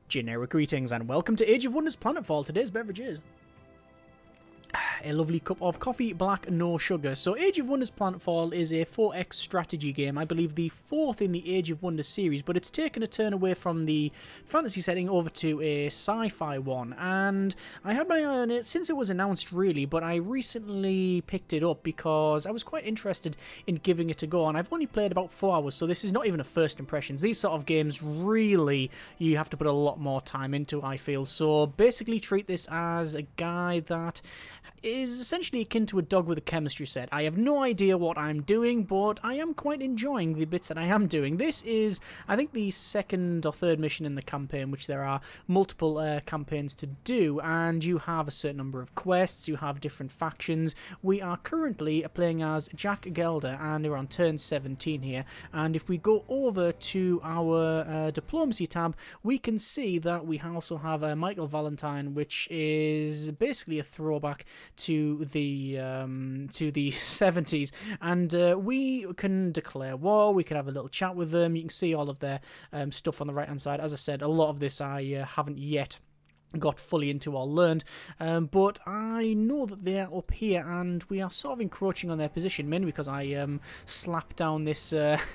Generic greetings and welcome to Age of Wonders Planetfall. Today's beverage is a lovely cup of coffee, black, no sugar. So Age of Wonders Planetfall is a 4X strategy game, I believe the fourth in the Age of Wonders series, but it's taken a turn away from the fantasy setting over to a sci-fi one, and I had my eye on it since it was announced really, but I recently picked it up because I was quite interested in giving it a go, and I've only played about 4 hours, so this is not even a first impressions. These sort of games really, you have to put a lot more time into, I feel, so basically treat this as a guy that is essentially akin to a dog with a chemistry set. I have no idea what I'm doing, but I am quite enjoying the bits that I am doing. This is, I think, the second or third mission in the campaign, which there are multiple campaigns to do, and you have a certain number of quests, you have different factions. We are currently playing as Jack Gelder, and we're on turn 17 here, and if we go over to our diplomacy tab, we can see that we also have Michael Valentine, which is basically a throwback to the 70s, and we can declare war. We can have a little chat with them. You can see all of their stuff on the right hand side. As I said, a lot of this I haven't yet got fully into or learned, but I know that they're up here and we are sort of encroaching on their position, mainly because I slapped down this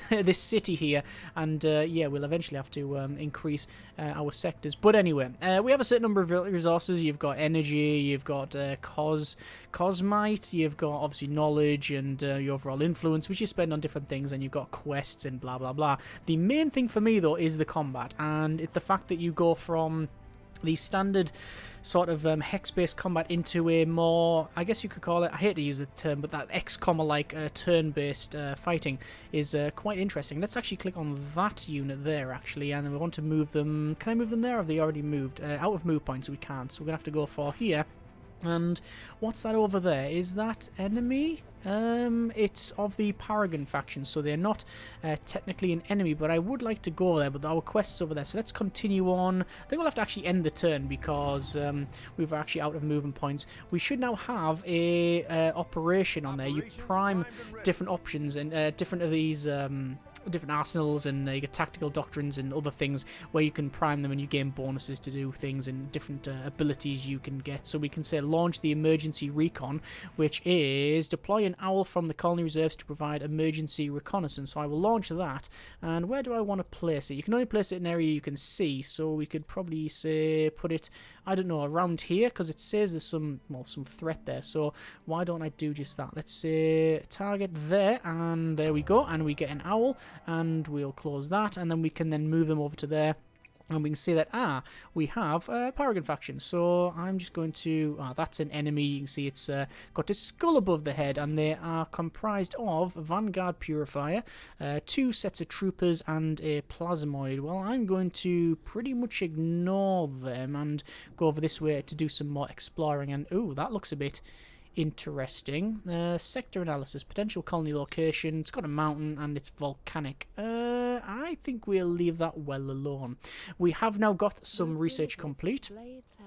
this city here, and yeah, we'll eventually have to increase our sectors. But anyway, we have a certain number of resources. You've got energy, you've got cosmite, you've got obviously knowledge and your overall influence, which you spend on different things, and you've got quests and blah blah blah. The main thing for me though is the combat, and the fact that you go from the standard sort of hex-based combat into a more, I guess you could call it, I hate to use the term, but that XCOM-like turn-based fighting is quite interesting. Let's actually click on that unit there, actually, and we want to move them. Can I move them there, or have they already moved? Out of move points, we can't, so we're going to have to go for here. And what's that over there? Is that enemy? It's of the Paragon faction, so they're not technically an enemy, but I would like to go there, but our quest's over there, so let's continue on. I think we'll have to actually end the turn because we're actually out of movement points. We should now have a operation on there. You prime different options and different of these different arsenals, and you get tactical doctrines and other things where you can prime them and you gain bonuses to do things and different abilities you can get. So we can say launch the emergency recon, which is deploy an owl from the colony reserves to provide emergency reconnaissance. So I will launch that, and where do I want to place it? You can only place it in an area you can see, so we could probably say put it, I don't know, around here, because it says there's some threat there, so why don't I do just that? Let's say target there, and there we go, and we get an owl, and we'll close that, and then we can then move them over to there, and we can see that we have Paragon faction. So I'm just going to that's an enemy. You can see it's got a skull above the head, and they are comprised of Vanguard Purifier, 2 sets of troopers, and a plasmoid. Well, I'm going to pretty much ignore them and go over this way to do some more exploring. And ooh, that looks a bit interesting. Sector analysis, potential colony location. It's got a mountain and it's volcanic. I think we'll leave that well alone. We have now got some research complete,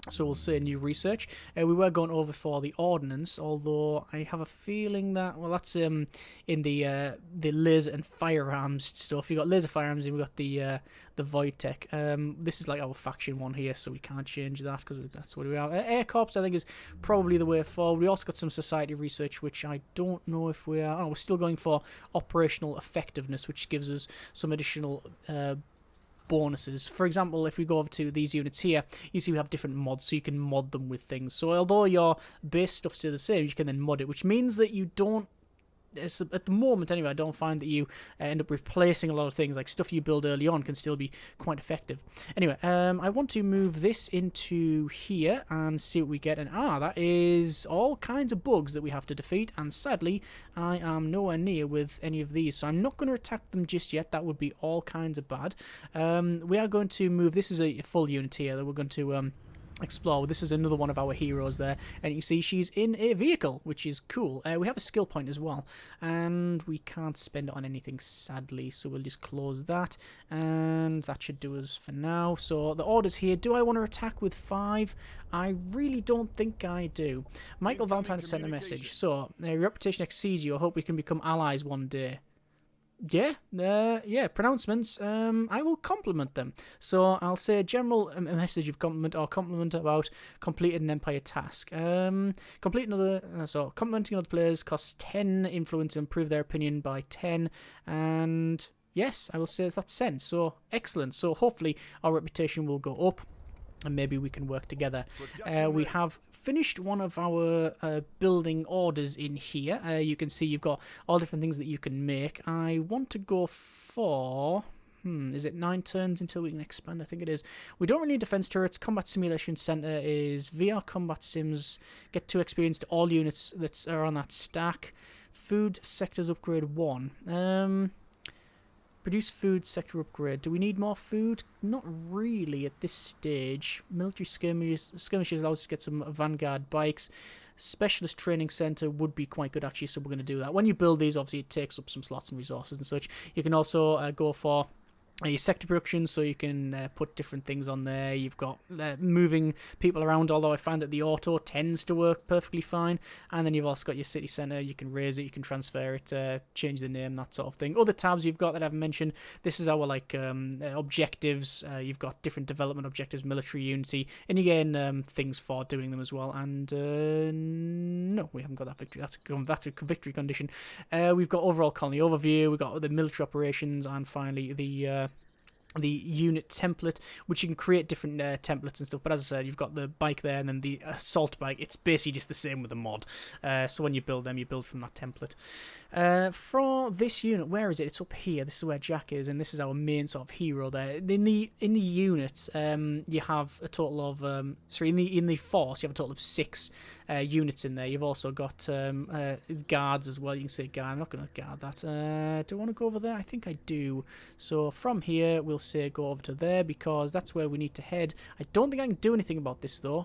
so we'll say new research. We were going over for the ordnance, although I have a feeling that, well, that's in the laser and firearms stuff. You've got laser firearms and we've got the void tech. This is like our faction one here, so we can't change that because that's what we are. Air Corps, I think, is probably the way forward. We also got some society research, which I don't know if we are. Oh, we're still going for operational effectiveness, which gives us some additional bonuses. For example, if we go over to these units here, you see we have different mods, so you can mod them with things. So although your base stuff's still the same, you can then mod it, which means that you don't, at the moment anyway, I don't find that you end up replacing a lot of things. Like stuff you build early on can still be quite effective. Anyway, I want to move this into here and see what we get, and that is all kinds of bugs that we have to defeat, and sadly I am nowhere near with any of these, so I'm not going to attack them just yet. That would be all kinds of bad. We are going to move, this is a full unit here that we're going to explore. This is another one of our heroes there, and you see she's in a vehicle, which is cool. We have a skill point as well, and we can't spend it on anything, sadly, so we'll just close that, and that should do us for now. So the orders here, do I want to attack with 5? I really don't think I do. Michael Valentine has sent a message. So, your reputation exceeds you. I hope we can become allies one day. yeah, pronouncements. I will compliment them. So I'll say a general message of compliment or compliment about completed an Empire task. Complimenting other players costs 10 influence and improve their opinion by 10, and yes, I will say that's sent. So excellent. So hopefully our reputation will go up, and maybe we can work together. We have finished one of our building orders in here. You can see you've got all different things that you can make. I want to go for... is it 9 turns until we can expand? I think it is. We don't really need defense turrets. Combat Simulation Center is VR Combat Sims. Get 2 experience to all units that are on that stack. Food Sectors Upgrade 1. Produce food sector upgrade. Do we need more food? Not really at this stage. Military skirmishes allows us to get some Vanguard bikes. Specialist training center would be quite good actually, so we're going to do that. When you build these, obviously it takes up some slots and resources and such. You can also go for your sector production, so you can put different things on there. You've got moving people around, although I find that the auto tends to work perfectly fine. And then you've also got your city centre. You can raise it, you can transfer it, change the name, that sort of thing. Other tabs you've got that I've mentioned, this is our objectives. You've got different development objectives, military unity, and you gain things for doing them as well. And no, we haven't got that victory. That's a victory condition. We've got overall colony overview. We've got the military operations, and finally the unit template, which you can create different templates and stuff. But as I said, you've got the bike there, and then the assault bike. It's basically just the same with the mod. So when you build them, you build from that template. For this unit, where is it? It's up here. This is where Jack is, and this is our main sort of hero there. In the units, you have a total of in the force, you have a total of 6 units in there. You've also got guards as well. You can say guard. I'm not going to guard that. Do I want to go over there? I think I do. So from here, we'll say go over to there, because that's where we need to head. I don't think I can do anything about this though.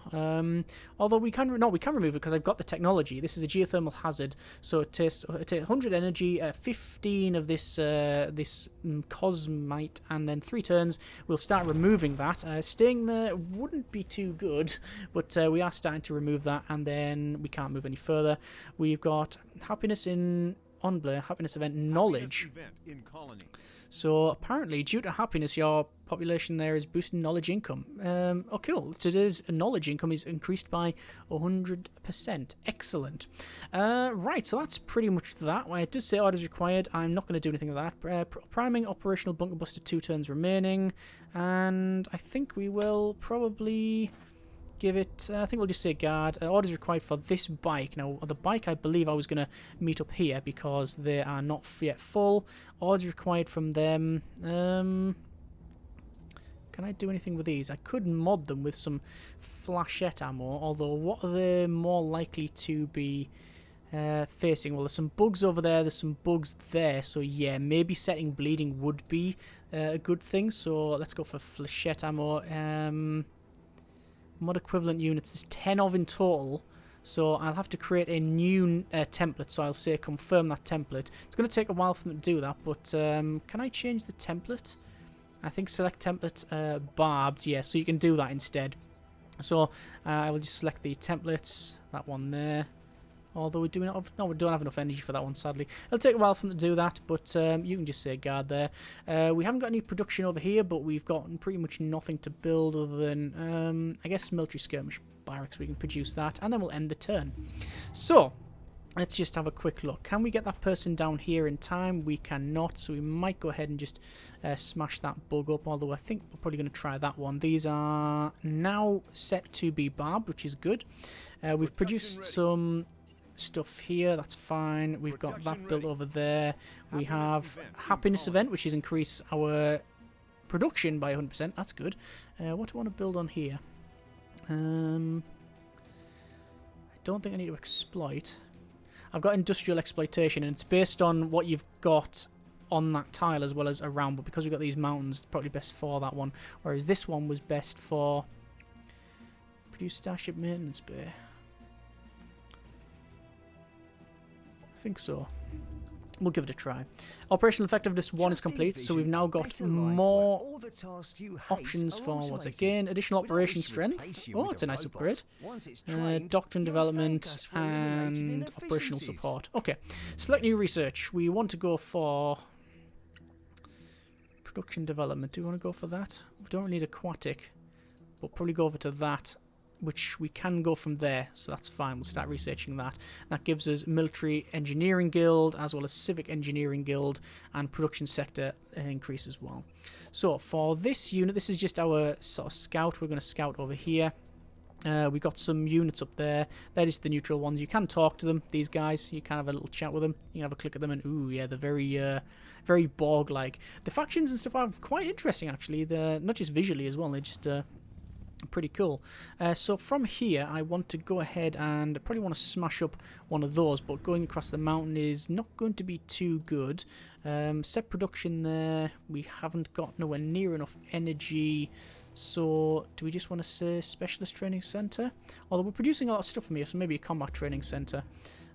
Although we can remove it because I've got the technology. This is a geothermal hazard, so it takes 100 energy, 15 of this cosmite, and then 3 turns we'll start removing that. Staying there wouldn't be too good, but we are starting to remove that, and then we can't move any further. We've got happiness in Onblur, happiness event, knowledge. So apparently, due to happiness, your population there is boosting knowledge income. Oh, cool. Today's knowledge income is increased by 100%. Excellent. Right, so that's pretty much that. Well, it does say orders required. I'm not going to do anything with that. Priming operational bunker buster, 2 turns remaining. And I think we will probably give it, I think we'll just say guard. Orders required for this bike. Now, the bike I believe I was going to meet up here because they are not yet full. Orders required from them. Can I do anything with these? I could mod them with some flashette ammo, although what are they more likely to be facing? Well, there's some bugs over there, there's some bugs there, so yeah, maybe setting bleeding would be a good thing. So let's go for flashette ammo. Mod equivalent units, there's 10 of in total, so I'll have to create a new template. So I'll say confirm that template. It's going to take a while for them to do that, but can I change the template? I think select template barbed, yeah, so you can do that instead. So I will just select the templates, that one there. Although we don't have enough energy for that one, sadly. It'll take a while for them to do that, but you can just say guard there. We haven't got any production over here, but we've got pretty much nothing to build other than, I guess, military skirmish barracks. We can produce that, and then we'll end the turn. So, let's just have a quick look. Can we get that person down here in time? We cannot, so we might go ahead and just smash that bug up, although I think we're probably going to try that one. These are now set to be barbed, which is good. We've produced some stuff here, that's fine. We've got that built over there. We have happiness event, which is increase our production by 100%. That's good. What do I want to build on here? I don't think I need to exploit. I've got industrial exploitation, and it's based on what you've got on that tile as well as around, but because we've got these mountains, it's probably best for that one, whereas this one was best for produce Starship maintenance bay. I think so. We'll give it a try. Operational effectiveness 1 is complete, so we've now got more options for what's again additional operation strength. Oh, it's a nice upgrade. Doctrine development and operational support. Okay, select new research. We want to go for Production development. Do we want to go for that? We don't really need aquatic. We'll probably go over to that, which we can go from there, so that's fine. We'll start researching that. That gives us military engineering guild as well as civic engineering guild, and production sector increase as well. So for this unit, this is just our sort of scout. We're going to scout over here. We've got some units up there. They're just the neutral ones. You can talk to them, these guys. You can have a little chat with them. You can have a click at them and, ooh, yeah, they're very Borg-like. The factions and stuff are quite interesting, actually. They're not just visually as well. They're just pretty cool. So from here, I want to go ahead and probably want to smash up one of those, but going across the mountain is not going to be too good. Set production there. We haven't got nowhere near enough energy. So do we just want to say specialist training center? Although we're producing a lot of stuff from here, so maybe a combat training center.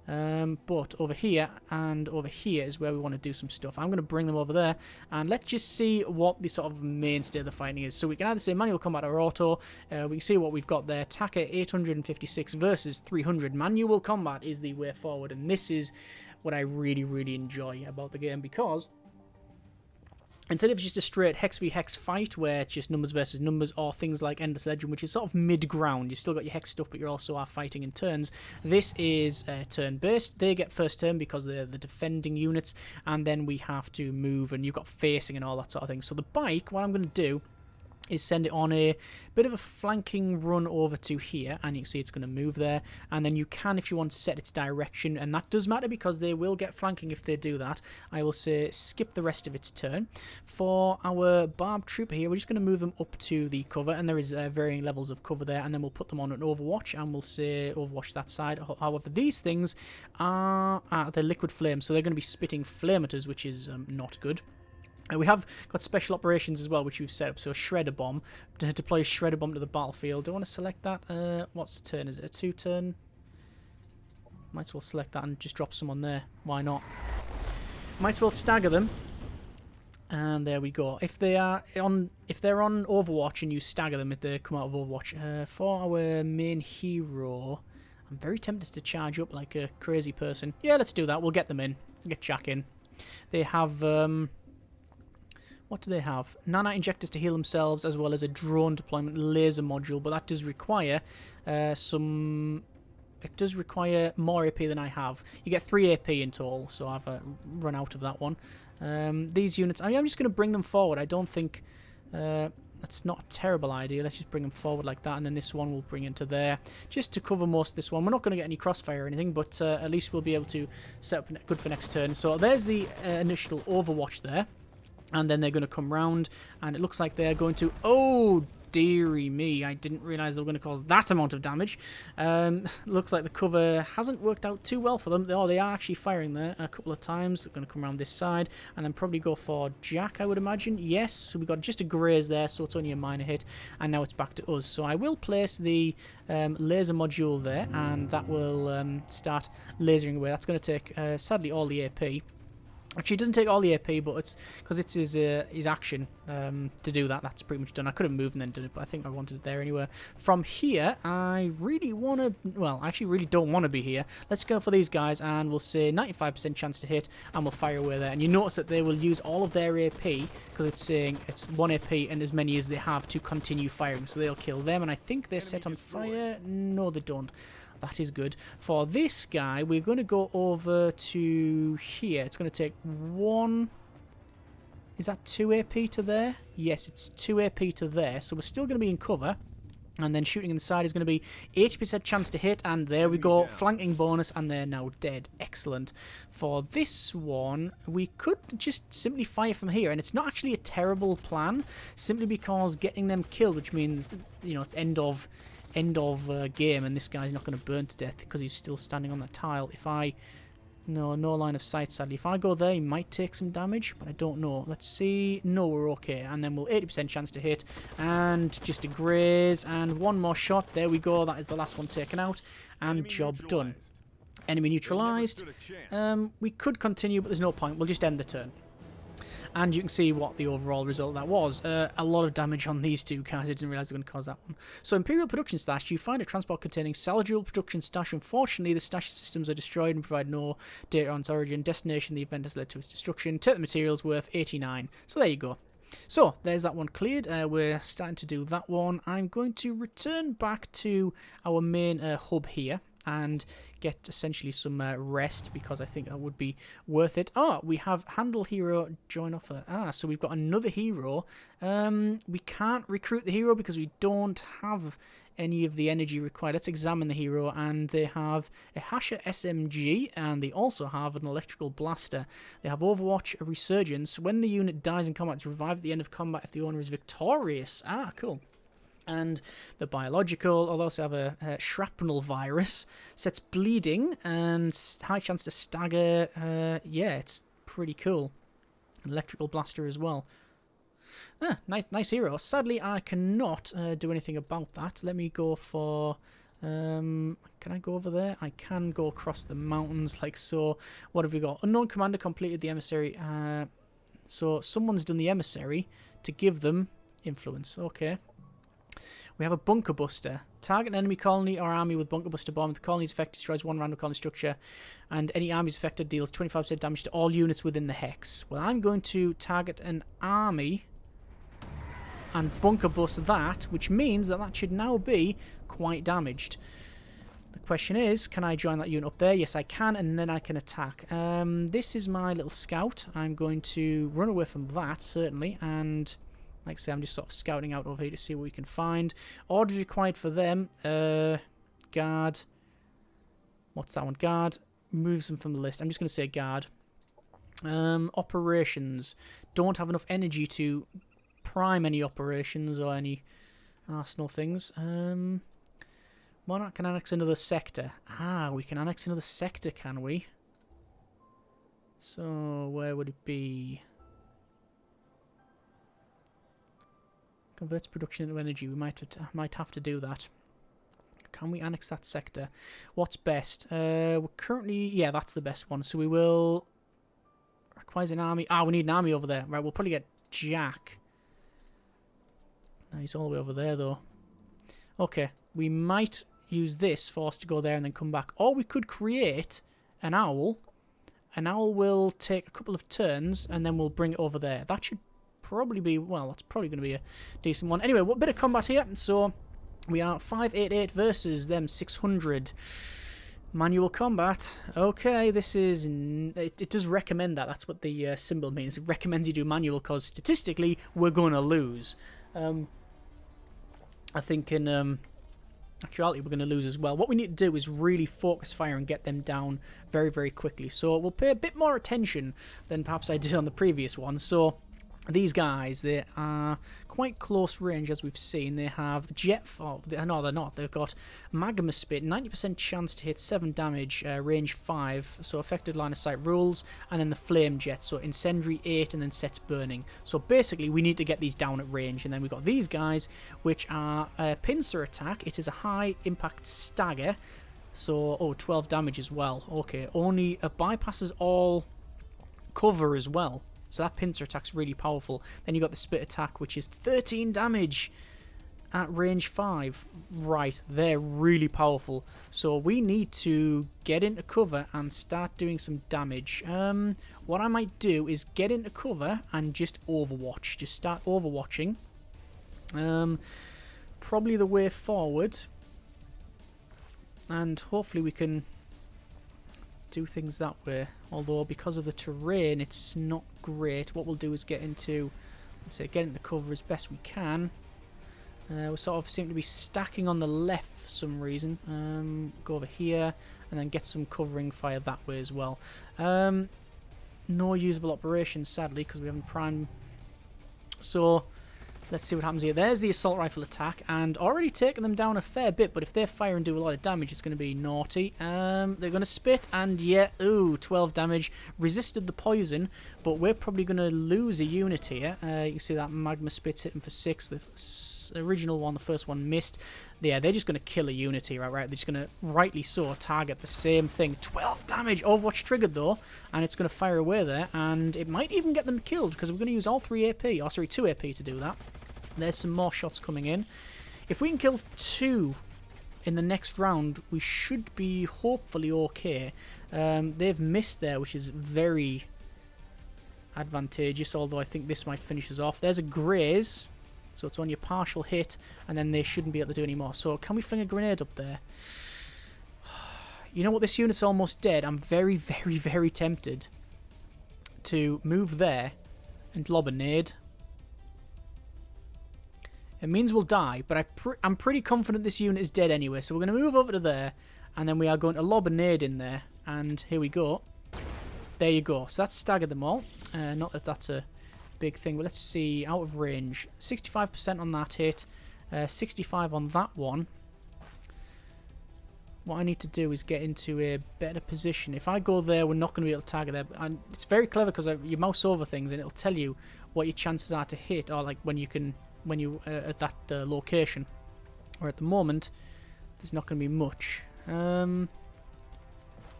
But over here and over here is where we want to do some stuff. I'm going to bring them over there, and let's just see what the sort of mainstay of the fighting is. So we can either say manual combat or auto. We can see what we've got there. Taka 856 versus 300. Manual combat is the way forward, and this is what I really, really enjoy about the game, because instead of just a straight hex v hex fight where it's just numbers versus numbers, or things like Endless Legend, which is sort of mid-ground, you've still got your hex stuff, but you also are fighting in turns. This is turn-based. They get first turn because they're the defending units, and then we have to move, and you've got facing and all that sort of thing. So the bike, what I'm going to do is send it on a bit of a flanking run over to here, and you can see it's going to move there, and then you can, if you want, set its direction, and that does matter because they will get flanking if they do that. I will say skip the rest of its turn. For our barb trooper here, we're just going to move them up to the cover, and there is varying levels of cover there, and then we'll put them on an overwatch, and we'll say overwatch that side. However, these things are they're liquid flame, so they're going to be spitting flame at us, which is not good. We have got special operations as well, which we've set up. So a shredder bomb, to deploy a shredder bomb to the battlefield. Do I want to select that? What's the turn? Is it a 2-turn? Might as well select that and just drop someone there. Why not? Might as well stagger them. And there we go. If they're on Overwatch and you stagger them, if they come out of Overwatch, for our main hero, I'm very tempted to charge up like a crazy person. Yeah, let's do that. We'll get them in. Get Jack in. They have what do they have? Nanite injectors to heal themselves, as well as a drone deployment laser module, but that does require it does require more AP than I have. You get 3 AP in total, so I've run out of that one. These units, I'm just going to bring them forward. I don't think that's not a terrible idea. Let's just bring them forward like that, and then this one we'll bring into there, just to cover most of this one. We're not going to get any crossfire or anything, but at least we'll be able to set up good for next turn. So there's the initial Overwatch there. And then they're going to come round, and it looks like they're going to... Oh, dearie me. I didn't realise they were going to cause that amount of damage. Looks like the cover hasn't worked out too well for them. Oh, they are actually firing there a couple of times. They're going to come around this side, and then probably go for Jack, I would imagine. Yes, so we've got just a graze there, so it's only a minor hit, and now it's back to us. So I will place the laser module there, and that will start lasering away. That's going to take, sadly, all the AP. Actually, it doesn't take all the AP, but it's because it's his action to do that. That's pretty much done. I could have moved and then done it, but I think I wanted it there anyway. From here, I really want to... Well, I actually really don't want to be here. Let's go for these guys, and we'll say 95% chance to hit, and we'll fire away there. And you notice that they will use all of their AP, because it's saying it's 1 AP and as many as they have to continue firing. So they'll kill them, and I think they're set on fire. No, they don't. That is good. For this guy, we're going to go over to here. It's going to take 1... Is that 2 AP to there? Yes, it's 2 AP to there. So we're still going to be in cover. And then shooting in the side is going to be 80% chance to hit. And there we go. Flanking bonus. And they're now dead. Excellent. For this one, we could just simply fire from here. And it's not actually a terrible plan. Simply because getting them killed, which means, you know, it's end of game, and this guy's not going to burn to death because he's still standing on that tile. If I... No line of sight, sadly. If I go there, he might take some damage, but I don't know. Let's see. No, we're okay. And then we'll 80% chance to hit, and just a graze, and one more shot. There we go. That is the last one taken out, and job done. Enemy neutralized. We could continue, but there's no point. We'll just end the turn. And you can see what the overall result that was. A lot of damage on these two guys. I didn't realise they were going to cause that one. So, Imperial Production Stash. You find a transport containing salvageable production stash. Unfortunately, the stash systems are destroyed and provide no data on its origin. Destination, the event has led to its destruction. Take the materials worth 89. So, there you go. So, there's that one cleared. We're starting to do that one. I'm going to return back to our main hub here and get essentially some rest, because I think that would be worth it. Oh, we have handle hero join offer. So we've got another hero. We can't recruit the hero because we don't have any of the energy required. Let's examine the hero, and they have a Hasher SMG, and they also have an electrical blaster. They have Overwatch, a Resurgence. When the unit dies in combat, it's revived at the end of combat if the owner is victorious. Cool. And the biological, I'll also have a shrapnel virus, sets bleeding and high chance to stagger. Yeah, it's pretty cool. An electrical blaster as well. Nice hero. Sadly, I cannot do anything about that. Let me go for... can I go over there? I can go across the mountains like so. What have we got? Unknown commander completed the emissary. So someone's done the emissary to give them influence. Okay. We have a bunker buster. Target an enemy colony or army with bunker buster bomb. If the colony is affected, destroys one random colony structure, and any armies affected deals 25% damage to all units within the hex. Well, I'm going to target an army and bunker bust that, which means that that should now be quite damaged. The question is, can I join that unit up there? Yes, I can, and then I can attack. This is my little scout. I'm going to run away from that, certainly, and... like I say, I'm just sort of scouting out over here to see what we can find. Orders required for them. Guard. What's that one? Guard. Moves them from the list. I'm just going to say guard. Operations. Don't have enough energy to prime any operations or any arsenal things. Monarch can annex another sector. We can annex another sector, can we? So, where would it be? Converts production into energy. We might have to do that. Can we annex that sector? What's best? We're currently... yeah, that's the best one. So we will... requires an army. We need an army over there. Right, we'll probably get Jack. No, he's all the way over there, though. Okay, we might use this for us to go there and then come back. Or we could create an owl. An owl will take a couple of turns, and then we'll bring it over there. That should probably be, well, that's probably going to be a decent one. Anyway, what bit of combat here? So we are 588 versus them 600. Manual combat. Okay, this is... it does recommend that. That's what the symbol means. It recommends you do manual because statistically we're going to lose. I think in actuality we're going to lose as well. What we need to do is really focus fire and get them down very, very quickly. So we'll pay a bit more attention than perhaps I did on the previous one. So... these guys, they are quite close range, as we've seen. They have jet... no, they're not. They've got magma spit, 90% chance to hit 7 damage, range 5, so affected line of sight rules, and then the flame jet, so incendiary 8, and then sets burning. So basically, we need to get these down at range. And then we've got these guys, which are pincer attack. It is a high impact stagger, so 12 damage as well. Okay, only bypasses all cover as well. So that pincer attack's really powerful. Then you've got the spit attack, which is 13 damage at range 5. Right, they're really powerful. So we need to get into cover and start doing some damage. What I might do is get into cover and just overwatch. Just start overwatching. Probably the way forward. And hopefully we can... do things that way, although because of the terrain it's not great. What we'll do is get into cover as best we can. We sort of seem to be stacking on the left for some reason. Go over here and then get some covering fire that way as well. No usable operations sadly because we haven't primed, so let's see what happens here. There's the assault rifle attack, and already taken them down a fair bit, but if they fire and do a lot of damage, it's going to be naughty. They're going to spit, and yeah, 12 damage. Resisted the poison, but we're probably going to lose a unit here. You can see that magma spit's hitting for 6. The original one, the first one, missed. Yeah, they're just going to kill a unit here, right? They're just going to, rightly so, target the same thing. 12 damage! Overwatch triggered, though, and it's going to fire away there, and it might even get them killed, because we're going to use all 3 AP, or sorry, 2 AP to do that. There's some more shots coming in. If we can kill 2 in the next round, we should be hopefully okay. They've missed there, which is very... advantageous, although I think this might finish us off. There's a graze, so it's on your partial hit, and then they shouldn't be able to do any more. So can we fling a grenade up there? You know what? This unit's almost dead. I'm very, very, very tempted to move there and lob a nade. It means we'll die, but I'm pretty confident this unit is dead anyway. So we're going to move over to there, and then we are going to lob a nade in there. And here we go. There you go. So that's staggered them all. Not that that's a big thing, but let's see. Out of range. 65% on that hit. 65 on that one. What I need to do is get into a better position. If I go there, we're not going to be able to target there. And it's very clever because you mouse over things and it'll tell you what your chances are to hit, or like when you at that location. Or at the moment, there's not going to be much.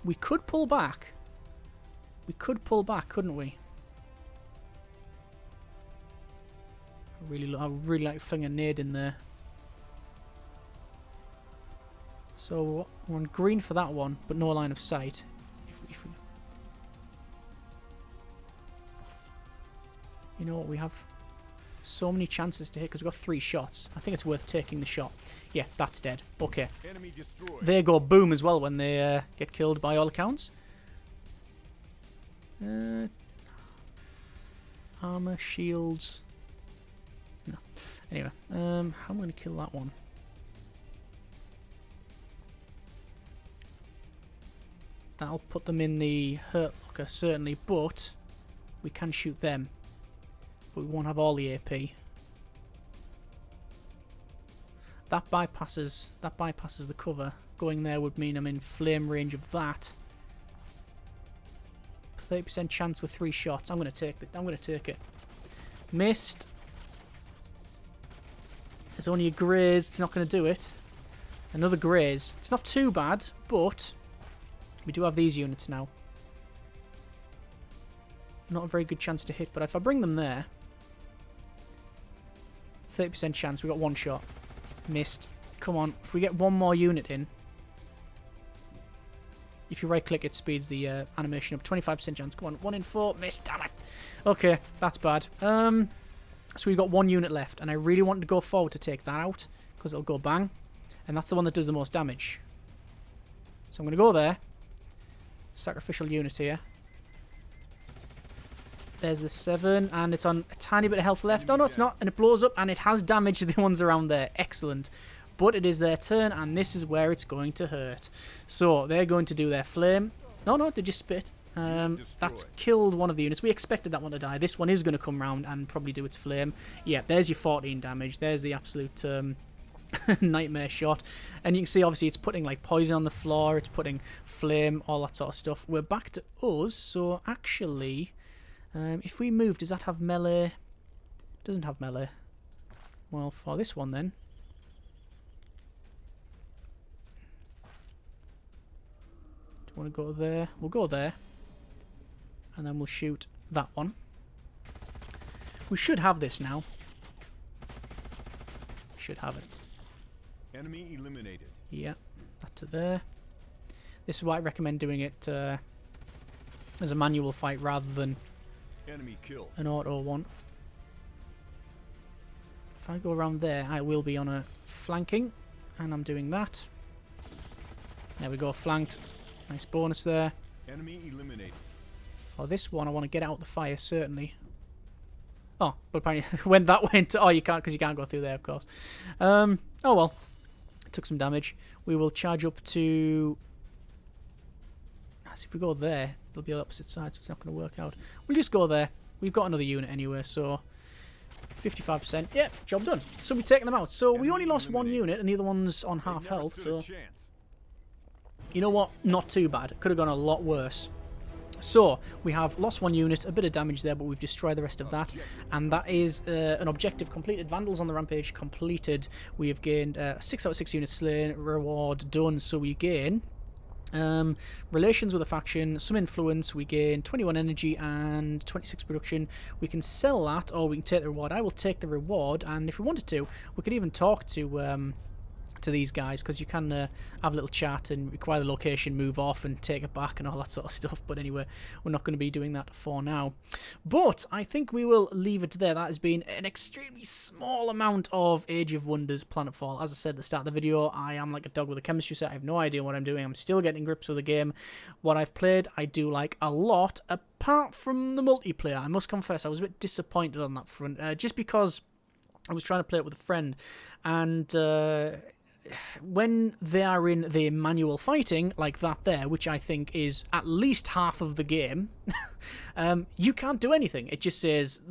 We could pull back. We could pull back, couldn't we? I really like flinging a nade in there. So we're on green for that one, but no line of sight. You know what? We have so many chances to hit because we've got 3 shots. I think it's worth taking the shot. Yeah, that's dead. Okay. They go boom as well when they get killed by all accounts. Armor, shields. No. Anyway, how am I going to kill that one? That'll put them in the hurt locker, certainly, but we can shoot them. But we won't have all the AP. That bypasses the cover. Going there would mean I'm in flame range of that. 30% chance with 3 shots. I'm going to take it. I'm going to take it. Missed. There's only a graze. It's not going to do it. Another graze. It's not too bad, but we do have these units now. Not a very good chance to hit, but if I bring them there, 30% chance. We got 1 shot. Missed. Come on. If we get 1 more unit in. If you right click, it speeds the animation up. 25% chance. Come on. 1 in 4. Missed. Damn it. Okay. That's bad. So we've got 1 unit left. And I really want to go forward to take that out. Because it'll go bang. And that's the one that does the most damage. So I'm going to go there. Sacrificial unit here. There's the 7, and it's on a tiny bit of health left. No, it's not, and it blows up, and it has damaged the ones around there. Excellent. But it is their turn, and this is where it's going to hurt. So, they're going to do their flame. No, they just spit. That's killed one of the units. We expected that one to die. This one is going to come round and probably do its flame. Yeah, there's your 14 damage. There's the absolute nightmare shot. And you can see, obviously, it's putting like poison on the floor. It's putting flame, all that sort of stuff. We're back to us, so actually... if we move, does that have melee? Doesn't have melee. Well, for this one then. Do you want to go there? We'll go there. And then we'll shoot that one. We should have this now. Should have it. Enemy eliminated. Yeah, that to there. This is why I recommend doing it as a manual fight rather than enemy kill. An auto one. If I go around there, I will be on a flanking, and I'm doing that. There we go, flanked. Nice bonus there. Enemy eliminated. For this one, I want to get out the fire, certainly. Oh, but apparently when that went... Oh, you can't, because you can't go through there, of course. Oh, well. Took some damage. We will charge up to... If we go there, they'll be on the opposite side, so it's not going to work out. We'll just go there. We've got another unit anyway, so 55%. Yeah, job done. So we've taken them out. So we only lost 1 unit, and the other one's on half health, so... You know what? Not too bad. Could have gone a lot worse. So, we have lost 1 unit, a bit of damage there, but we've destroyed the rest of that. And that is an objective completed. Vandals on the Rampage completed. We have gained 6 out of 6 units slain, reward done. So we gain relations with a faction, some influence. We gain 21 energy and 26 production. We can sell that, or we can take the reward. I will take the reward, and if we wanted to, we could even talk to to these guys, because you can have a little chat and require the location, move off and take it back and all that sort of stuff. But anyway, we're not going to be doing that for now. But I think we will leave it there. That has been an extremely small amount of Age of Wonders Planetfall. As I said at the start of the video, I am like a dog with a chemistry set. I have no idea what I'm doing. I'm still getting grips with the game. What I've played, I do like a lot, apart from the multiplayer. I must confess, I was a bit disappointed on that front, just because I was trying to play it with a friend, and when they are in the manual fighting like that there, which I think is at least half of the game, you can't do anything. It just says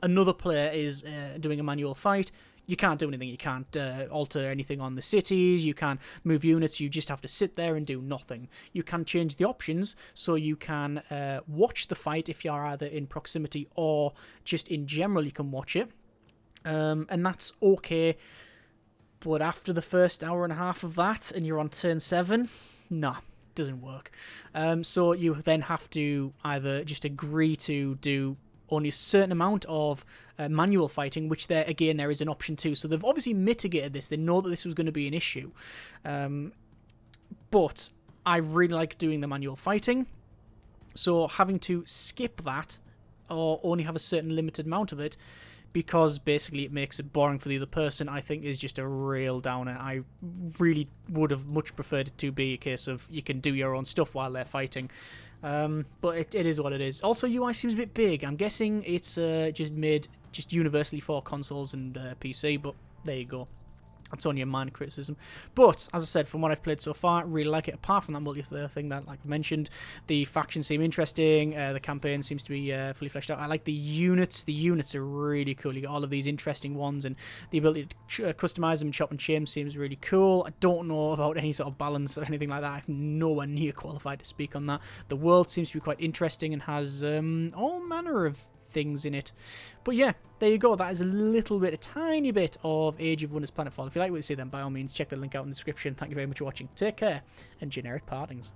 another player is doing a manual fight. You can't do anything. You can't alter anything on the cities. You can't move units. You just have to sit there and do nothing. You can change the options, so you can watch the fight if you're either in proximity or just in general you can watch it. And that's okay. But after the first hour and a half of that and you're on turn 7, nah, doesn't work. So you then have to either just agree to do only a certain amount of manual fighting, which there is an option too. So they've obviously mitigated this. They know that this was going to be an issue. But I really like doing the manual fighting. So having to skip that or only have a certain limited amount of it, because basically it makes it boring for the other person, I think is just a real downer. I really would have much preferred it to be a case of you can do your own stuff while they're fighting. But it is what it is. Also, UI seems a bit big. I'm guessing it's just made just universally for consoles and PC, but there you go. That's only a minor criticism. But, as I said, from what I've played so far, I really like it. Apart from that multiplayer thing that, like I mentioned, the factions seem interesting. The campaign seems to be fully fleshed out. I like the units. The units are really cool. You got all of these interesting ones, and the ability to customize them and chop and change seems really cool. I don't know about any sort of balance or anything like that. I'm nowhere near qualified to speak on that. The world seems to be quite interesting and has all manner of things in it. But yeah, there you go. That is a tiny bit of Age of Wonders Planetfall. If you like what you see, then by all means check the link out in the description. Thank you very much for watching. Take care, and generic partings.